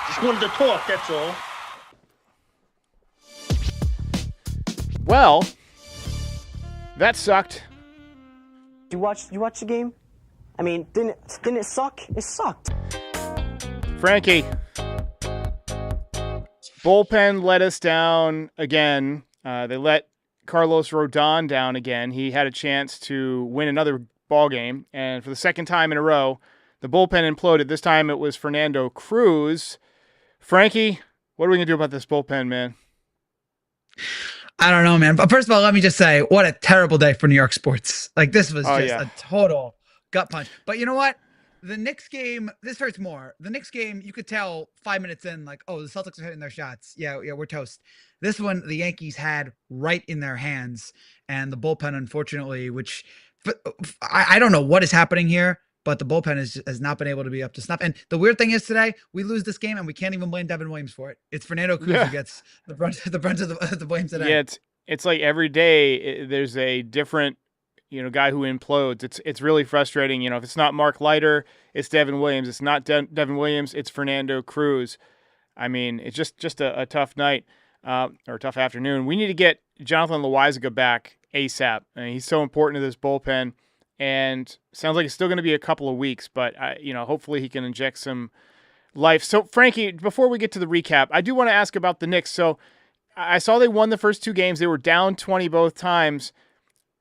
Just wanted to talk, that's all. Well, that sucked. You watch the game? I mean, didn't it suck? It sucked. Frankie, bullpen let us down again. They let Carlos Rodon down again. He had a chance to win another ball game, and for the second time in a row, the bullpen imploded. This time it was Fernando Cruz. Frankie, what are we going to do about this bullpen, man? I don't know, man. But first of all, let me just say, what a terrible day for New York sports. Like, this was a total gut punch. But you know what? The Knicks game, this hurts more. The Knicks game, you could tell 5 minutes in, like, oh, the Celtics are hitting their shots. Yeah, we're toast. This one, the Yankees had right in their hands. And the bullpen, unfortunately, which I don't know what is happening here, but the bullpen has not been able to be up to snuff. And the weird thing is today, we lose this game and we can't even blame Devin Williams for it. It's Fernando Cruz who gets the brunt of the blame today. Yeah, it's like every day there's a different guy who implodes. It's really frustrating. If it's not Mark Leiter, it's Devin Williams. It's not Devin Williams, it's Fernando Cruz. I mean, it's just a tough night or a tough afternoon. We need to get Jonathan Loaisiga back ASAP. I mean, he's so important to this bullpen. And sounds like it's still going to be a couple of weeks, but hopefully he can inject some life. So, Frankie, before we get to the recap, I do want to ask about the Knicks. So, I saw they won the first two games. They were down 20 both times.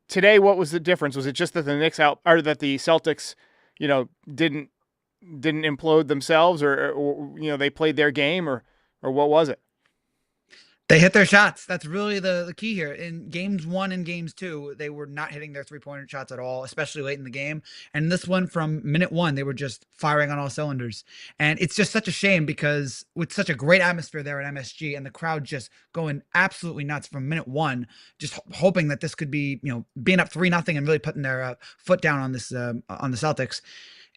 Today, what was the difference? Was it just that the Celtics, didn't implode themselves, or they played their game, or what was it? They hit their shots. That's really the key here. In games 1 and games 2, they were not hitting their three-pointer shots at all, especially late in the game. And this one, from minute 1, they were just firing on all cylinders. And it's just such a shame because with such a great atmosphere there at MSG and the crowd just going absolutely nuts from minute 1, just hoping that this could be, being up 3-0 and really putting their foot down on this on the Celtics.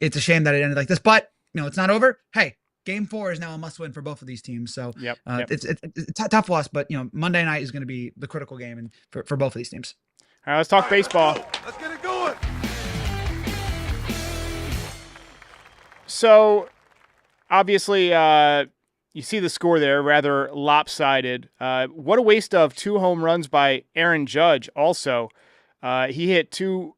It's a shame that it ended like this, but it's not over. Hey, Game 4 is now a must-win for both of these teams. So yep. It's a tough loss, but Monday night is going to be the critical game and for both of these teams. All right, let's talk baseball. Let's get it going. So, obviously, you see the score there, rather lopsided. What a waste of 2 home runs by Aaron Judge. Also, he hit 2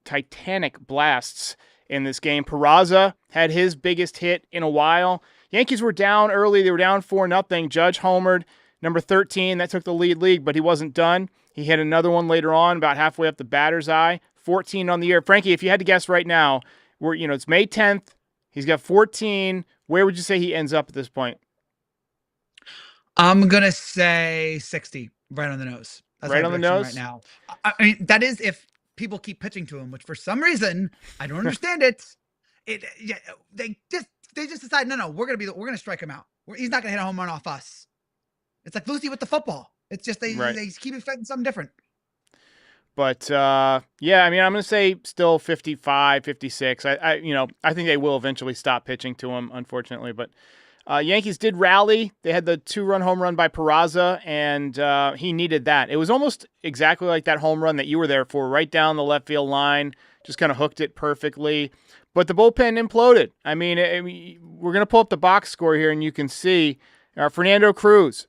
titanic blasts in this game. Peraza had his biggest hit in a while. Yankees were down early. They were down 4-0. Judge homered, number 13. That took the league, but he wasn't done. He hit another one later on, about halfway up the batter's eye. 14 on the year. Frankie, if you had to guess right now, it's May 10th. He's got 14. Where would you say he ends up at this point? I'm going to say 60, right on the nose. That's right on the nose? Right now. I mean, that is if people keep pitching to him, which for some reason I don't understand it. They just decide, no, we're gonna strike him out. He's not gonna hit a home run off us. It's like Lucy with the football. It's just they keep expecting something different. But I mean, I'm gonna say still 55, 56. I think they will eventually stop pitching to him, unfortunately. But Yankees did rally. They had the 2-run home run by Peraza, and he needed that. It was almost exactly like that home run that you were there for, right down the left field line. Just kind of hooked it perfectly. But the bullpen imploded. I mean, we're going to pull up the box score here, and you can see Fernando Cruz,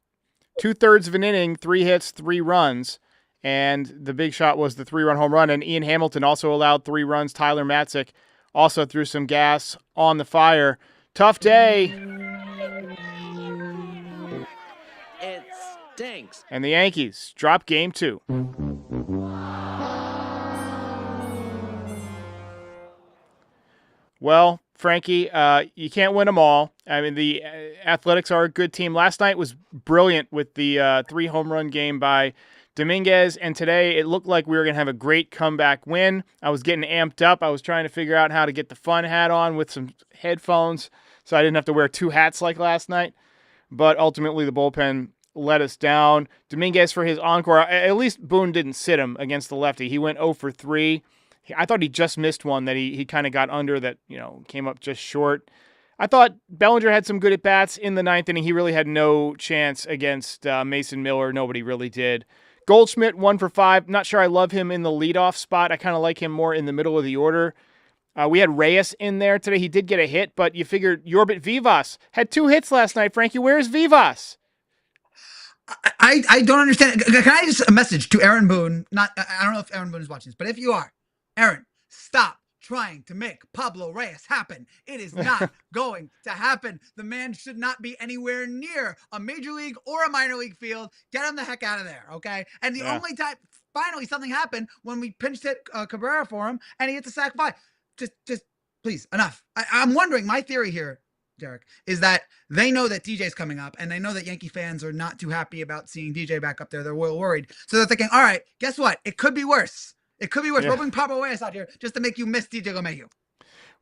2/3 of an inning, 3 hits, 3 runs. And the big shot was the 3-run home run. And Ian Hamilton also allowed 3 runs. Tyler Matzik also threw some gas on the fire. Tough day. It stinks. And the Yankees drop game 2. Well, Frankie, you can't win them all. I mean, the Athletics are a good team. Last night was brilliant with the 3-home run game by Dominguez, and today it looked like we were going to have a great comeback win. I was getting amped up. I was trying to figure out how to get the fun hat on with some headphones so I didn't have to wear 2 hats like last night. But ultimately, the bullpen let us down. Dominguez for his encore. At least Boone didn't sit him against the lefty. He went 0 for 3. I thought he just missed one that he kind of got under that, came up just short. I thought Bellinger had some good at-bats in the 9th inning. He really had no chance against Mason Miller. Nobody really did. Goldschmidt, 1 for 5. Not sure I love him in the leadoff spot. I kind of like him more in the middle of the order. We had Reyes in there today. He did get a hit, but you figured Yorbit Vivas had 2 hits last night. Frankie, where's Vivas? I don't understand. Can I just a message to Aaron Boone? I don't know if Aaron Boone is watching this, but if you are, Aaron, stop trying to make Pablo Reyes happen. It is not going to happen. The man should not be anywhere near a major league or a minor league field. Get him the heck out of there, okay? And the only time finally something happened when we pinch hit Cabrera for him, and he hit the sac fly. Just please, enough. I'm wondering. My theory here, Derek, is that they know that DJ's coming up, and they know that Yankee fans are not too happy about seeing DJ back up there. They're well worried. So they're thinking, all right, guess what? It could be worse. It could be worse. We'll bring Pablo Reyes out here just to make you miss DJ LeMahieu.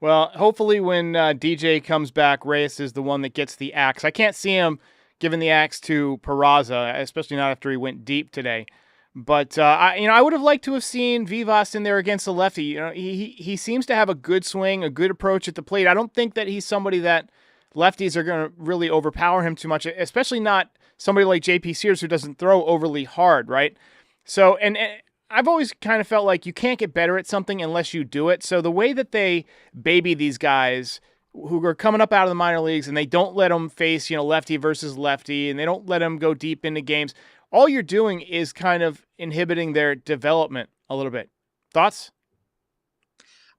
Well, hopefully when DJ comes back, Reyes is the one that gets the axe. I can't see him giving the axe to Peraza, especially not after he went deep today. But I would have liked to have seen Vivas in there against the lefty. He seems to have a good swing, a good approach at the plate. I don't think that he's somebody that lefties are going to really overpower him too much, especially not somebody like J.P. Sears who doesn't throw overly hard, right? So, and I've always kind of felt like you can't get better at something unless you do it. So the way that they baby these guys who are coming up out of the minor leagues and they don't let them face, lefty versus lefty, and they don't let them go deep into games, all you're doing is kind of inhibiting their development a little bit. Thoughts?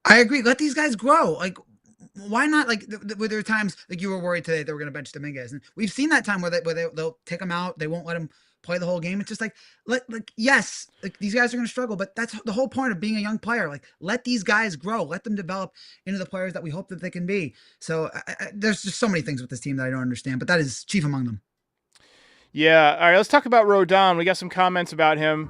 I agree. Let these guys grow. Like, why not? Like, there are times like you were worried today they were going to bench Dominguez, and we've seen that time where they'll take him out. They won't let him play the whole game. It's just like yes, like these guys are going to struggle, but that's the whole point of being a young player. Like, let these guys grow, let them develop into the players that we hope that they can be. So there's just so many things with this team that I don't understand, but that is chief among them. Yeah. All right. Let's talk about Rodon. We got some comments about him.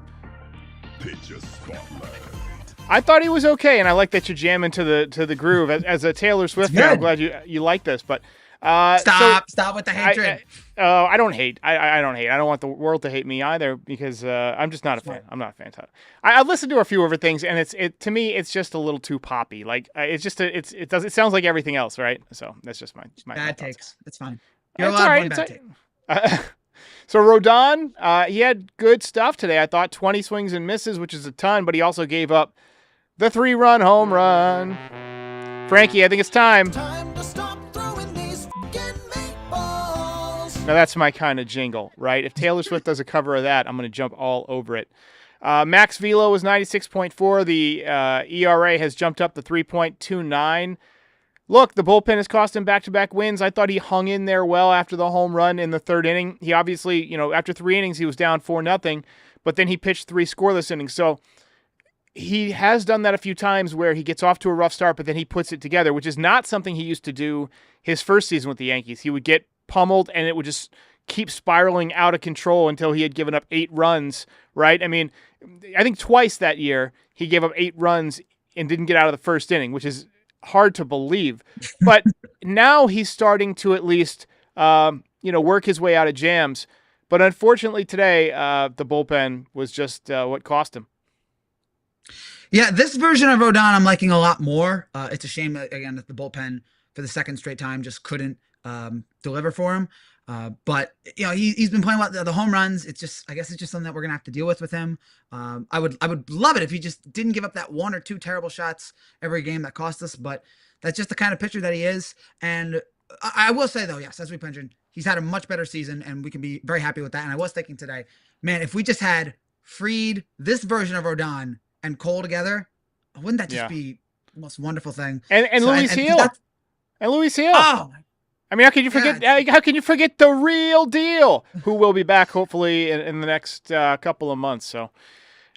I thought he was okay, and I like that you're jamming to the groove. As a Taylor Swift fan, I'm glad you like this. But stop with the hatred. I don't hate. I don't hate. I don't want the world to hate me either because I'm just not a fan. I'm not a fan. I've listened to a few of her things, and to me it's just a little too poppy. Like it sounds like everything else, right? So that's just my bad takes. Thoughts. It's fine. You're allowed one bad take. So Rodon, he had good stuff today. I thought 20 swings and misses, which is a ton, but he also gave up the 3-run home run. Frankie, I think it's time. To stop throwing these meatballs. Now that's my kind of jingle, right? If Taylor Swift does a cover of that, I'm going to jump all over it. Max Velo was 96.4. The ERA has jumped up to 3.29. Look, the bullpen has cost him back-to-back wins. I thought he hung in there well after the home run in the third inning. He obviously, after 3 innings, he was down 4-0, but then he pitched 3 scoreless innings. So he has done that a few times where he gets off to a rough start, but then he puts it together, which is not something he used to do his first season with the Yankees. He would get pummeled, and it would just keep spiraling out of control until he had given up 8 runs, right? I mean, I think twice that year he gave up 8 runs and didn't get out of the first inning, which is hard to believe. But now he's starting to at least, work his way out of jams. But unfortunately today, the bullpen was just what cost him. Yeah, this version of Rodon I'm liking a lot more. It's a shame, again, that the bullpen for the second straight time just couldn't deliver for him. But he's been playing well. The home runs, I guess it's just something that we're gonna have to deal with him. I would love it if he just didn't give up that 1 or 2 terrible shots every game that cost us. But that's just the kind of pitcher that he is. And I will say though, yes, as we mentioned, he's had a much better season, and we can be very happy with that. And I was thinking today, man, if we just had Fried, this version of Rodon, and Cole together, wouldn't that just be the most wonderful thing? And Luis Hill. And Luis Hill. Oh, I mean, how can you forget? How can you forget the real deal? Who will be back hopefully in the next couple of months? So,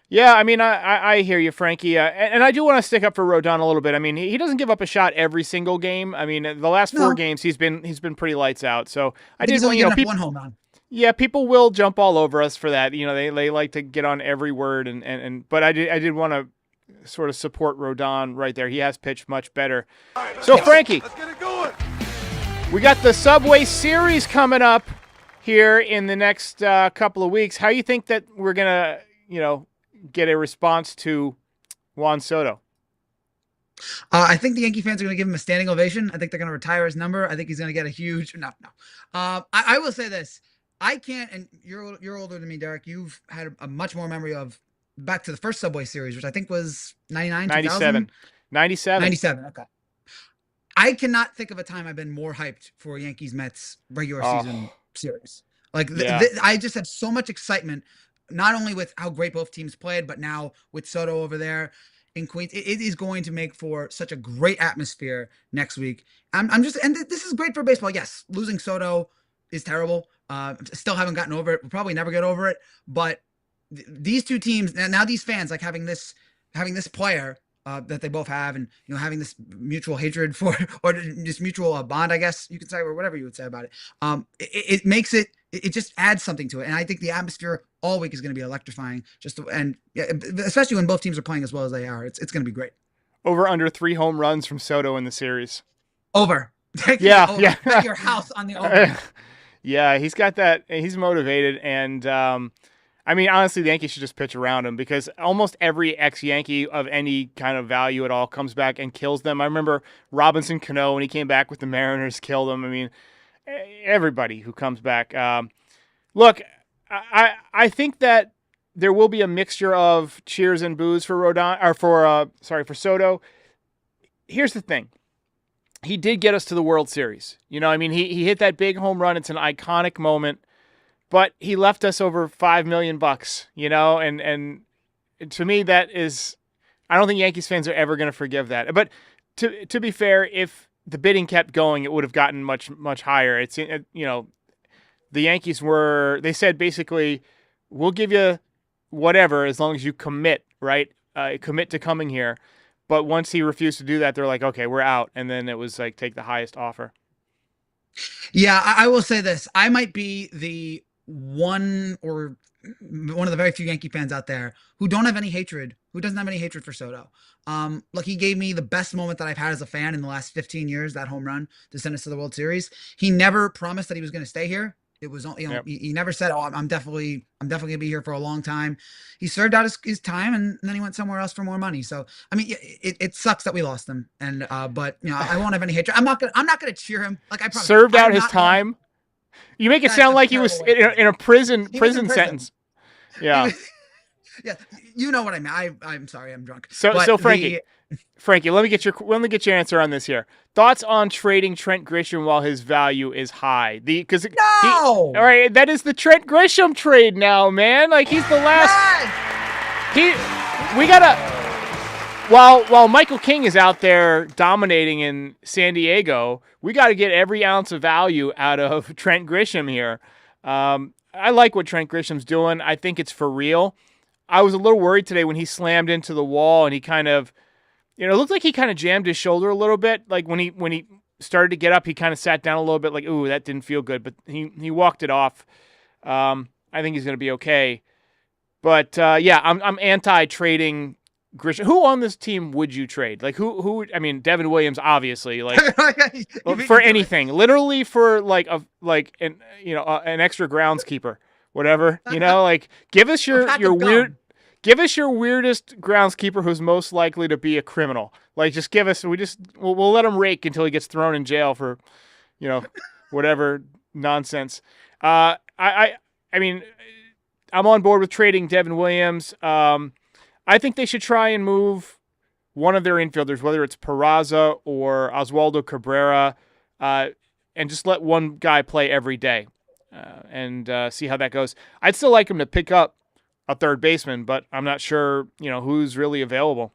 yeah, I mean, I hear you, Frankie, and I do want to stick up for Rodon a little bit. I mean, he doesn't give up a shot every single game. I mean, the last 4 games he's been pretty lights out. So I did only given up 1 home run. Yeah, people will jump all over us for that. They like to get on every word, but I did want to sort of support Rodon right there. He has pitched much better. So, Frankie, let's get it going. We got the Subway Series coming up here in the next couple of weeks. How do you think that we're going to, get a response to Juan Soto? I think the Yankee fans are going to give him a standing ovation. I think they're going to retire his number. I think he's going to get a huge – no. I will say this. I can't – and you're older than me, Derek. You've had a much more memory of back to the first Subway Series, which I think was 99, 97. 97. 97. Okay. I cannot think of a time I've been more hyped for Yankees Mets regular season series. Like I just had so much excitement, not only with how great both teams played, but now with Soto over there in Queens. It is going to make for such a great atmosphere next week. I'm just, and this is great for baseball. Yes, losing Soto is terrible. Still haven't gotten over it. We'll probably never get over it. But these two teams, now these fans, like having this player that they both have, and having this mutual hatred for, or this mutual bond, I guess you could say, or whatever you would say about it. It makes it just adds something to it, and I think the atmosphere all week is going to be electrifying. Especially when both teams are playing as well as they are, it's going to be great. Over under 3 home runs from Soto in the series. Over. Yeah. Bet your house on the over. Yeah, he's got that. He's motivated, and I mean, honestly, the Yankees should just pitch around him, because almost every ex-Yankee of any kind of value at all comes back and kills them. I remember Robinson Cano, when he came back with the Mariners, killed them. I mean, everybody who comes back. Look, I think that there will be a mixture of cheers and boos for Rodon, or for Soto. Here's the thing. He did get us to the World Series. I mean, he hit that big home run. It's an iconic moment. But he left us over $5 million, and to me that is, I don't think Yankees fans are ever going to forgive that. But to be fair, if the bidding kept going, it would have gotten much, much higher. It's, the Yankees they said basically, we'll give you whatever as long as you commit, right? Commit to coming here. But once he refused to do that, they're like, okay, we're out. And then it was like, take the highest offer. Yeah, I will say this. I might be the one of the very few Yankee fans out there who doesn't have any hatred for Soto. Look, he gave me the best moment that I've had as a fan in the last 15 years, that home run to send us to the World Series. He never promised that he was going to stay here. It was, Yep. he never said, "Oh, I'm definitely gonna be here for a long time." He served out his time, and then he went somewhere else for more money. So, I mean, it sucks that we lost him, and but I won't have any hatred. I'm not gonna cheer him. Like, I promise. Served out his time. You make it sound like he was in a prison sentence. Yeah. Yeah, you know what I mean. I'm sorry, I'm drunk. So Frankie, let me get your answer on this here. Thoughts on trading Trent Grisham while his value is high? All right, that is the Trent Grisham trade now, man. Like, he's the last. While Michael King is out there dominating in San Diego, we got to get every ounce of value out of Trent Grisham here. I like what Trent Grisham's doing. I think it's for real. I was a little worried today when he slammed into the wall and he kind of, it looked like he kind of jammed his shoulder a little bit. Like when he started to get up, he kind of sat down a little bit like, ooh, that didn't feel good. But he walked it off. I think he's going to be okay. But yeah, I'm anti-trading Grisham. Who on this team would you trade? Like who? I mean, Devin Williams, obviously. Like for anything, literally for an extra groundskeeper, whatever. Like give us your weirdest groundskeeper who's most likely to be a criminal. Like just give us. We'll let him rake until he gets thrown in jail for, whatever nonsense. I mean, I'm on board with trading Devin Williams. I think they should try and move one of their infielders, whether it's Peraza or Oswaldo Cabrera, and just let one guy play every day and see how that goes. I'd still like him to pick up a third baseman, but I'm not sure, who's really available.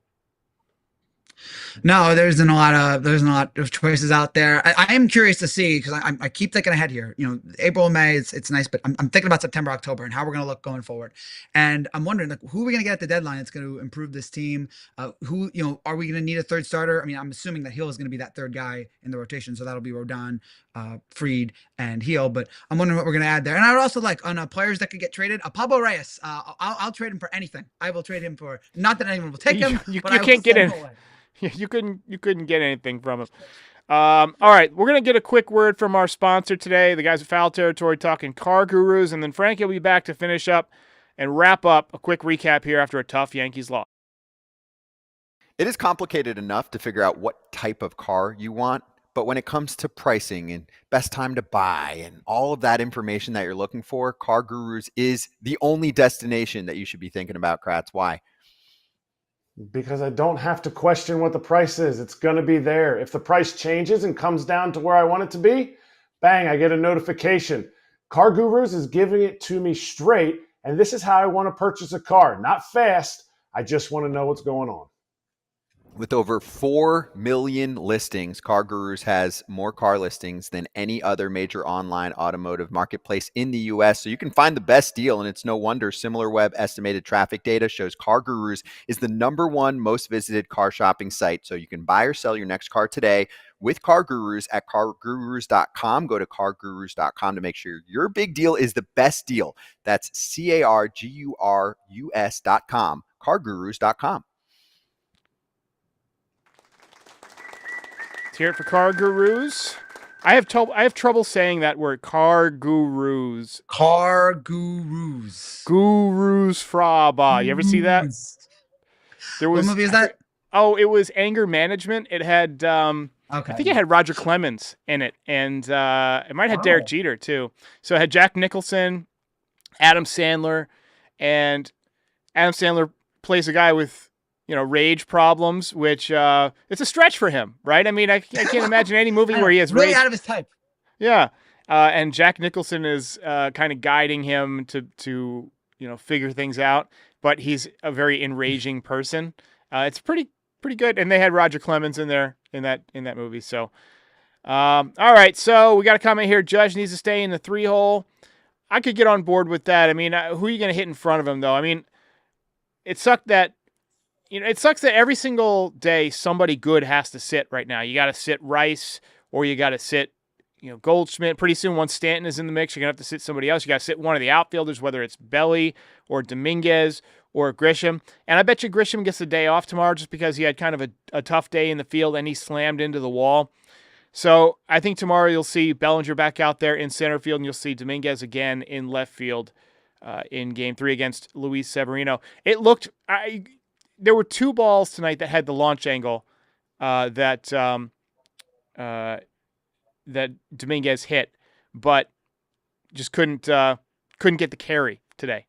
No, there's a lot of choices out there. I am curious to see, because I keep thinking ahead here. April and May, it's nice, but I'm thinking about September, October, and how we're going to look going forward. And I'm wondering, like, who are we going to get at the deadline that's going to improve this team? Are we going to need a third starter? I mean, I'm assuming that Hill is going to be that third guy in the rotation, so that'll be Rodon, Fried, and Hill. But I'm wondering what we're going to add there. And I would also like on players that could get traded. Pablo Reyes, I'll trade him for anything. I will trade him for, not that anyone will take him. You can't get in. You couldn't get anything from him. All right, we're going to get a quick word from our sponsor today, the guys at Foul Territory talking Car Gurus, and then Frankie will be back to finish up and wrap up a quick recap here after a tough Yankees loss. It is complicated enough to figure out what type of car you want, but when it comes to pricing and best time to buy and all of that information that you're looking for, Car Gurus is the only destination that you should be thinking about, Kratz. Why? Because I don't have to question what the price is. It's going to be there. If the price changes and comes down to where I want it to be, bang, I get a notification. Car Gurus is giving it to me straight, and this is how I want to purchase a car. Not fast. I just want to know what's going on. With over 4 million listings, Car Gurus has more car listings than any other major online automotive marketplace in the U.S. So you can find the best deal, and it's no wonder SimilarWeb estimated traffic data shows Car Gurus is the #1 most visited car shopping site. So you can buy or sell your next car today with Car Gurus at cargurus.com. Go to cargurus.com to make sure your big deal is the best deal. That's cargurus.com, cargurus.com. Let's hear it for Car Gurus. I have trouble saying that word, Car Gurus. Car Gurus. Gurus Fraba. You ever see that? What movie is that? Oh, it was Anger Management. It had, Okay. I think it had Roger Clemens in it, and it might have Derek Jeter too. So it had Jack Nicholson, Adam Sandler, and Adam Sandler plays a guy with, rage problems, which it's a stretch for him, right? I mean, I can't imagine any movie where he has really rage. out of his type. Yeah, and Jack Nicholson is kind of guiding him to figure things out, but he's a very enraging person. It's pretty good, and they had Roger Clemens in there in that movie. So, all right, so we got a comment here. Judge needs to stay in the 3-hole. I could get on board with that. I mean, who are you going to hit in front of him, though? I mean, it sucks that every single day somebody good has to sit right now. You got to sit Rice, or you got to sit, Goldschmidt. Pretty soon, once Stanton is in the mix, you're going to have to sit somebody else. You got to sit one of the outfielders, whether it's Belly or Dominguez or Grisham. And I bet you Grisham gets the day off tomorrow just because he had kind of a tough day in the field and he slammed into the wall. So I think tomorrow you'll see Bellinger back out there in center field, and you'll see Dominguez again in left field in Game 3 against Luis Severino. It looked... There were 2 balls tonight that had the launch angle that Dominguez hit, but just couldn't get the carry today.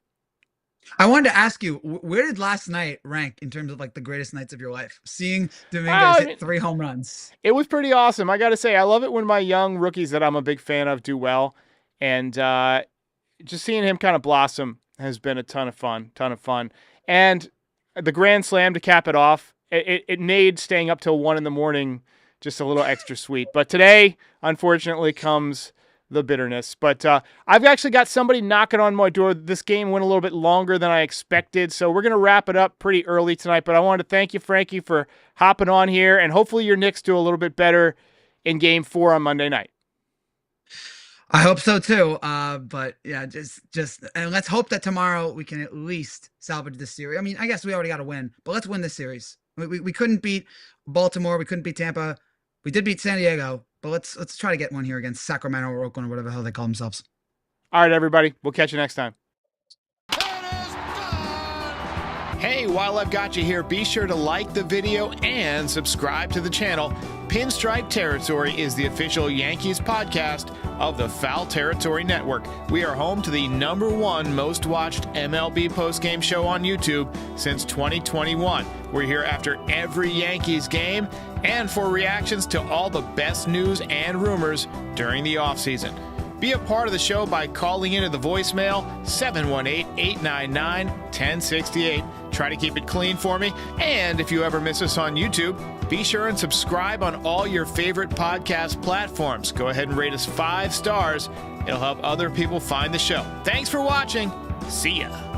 I wanted to ask you, where did last night rank in terms of like the greatest nights of your life? Seeing Dominguez hit 3 home runs. It was pretty awesome. I got to say, I love it when my young rookies that I'm a big fan of do well, and just seeing him kind of blossom has been a ton of fun. And the grand slam to cap it off, it made staying up till 1 a.m. just a little extra sweet. But today, unfortunately, comes the bitterness. But I've actually got somebody knocking on my door. This game went a little bit longer than I expected, so we're going to wrap it up pretty early tonight. But I wanted to thank you, Frankie, for hopping on here, and hopefully your Knicks do a little bit better in Game 4 on Monday night. I hope so too. But yeah, just and let's hope that tomorrow we can at least salvage this series. I mean, I guess we already got to win, but let's win this series. We couldn't beat Baltimore. We couldn't beat Tampa. We did beat San Diego, but let's try to get one here against Sacramento or Oakland or whatever the hell they call themselves. All right, everybody. We'll catch you next time. Hey, while I've got you here, be sure to like the video and subscribe to the channel. Pinstripe Territory is the official Yankees podcast of the Foul Territory Network. We are home to the #1 most watched MLB postgame show on YouTube since 2021. We're here after every Yankees game and for reactions to all the best news and rumors during the offseason. Be a part of the show by calling into the voicemail 718-899-1068. Try to keep it clean for me. And if you ever miss us on YouTube, be sure and subscribe on all your favorite podcast platforms. Go ahead and rate us 5 stars. It'll help other people find the show. Thanks for watching. See ya.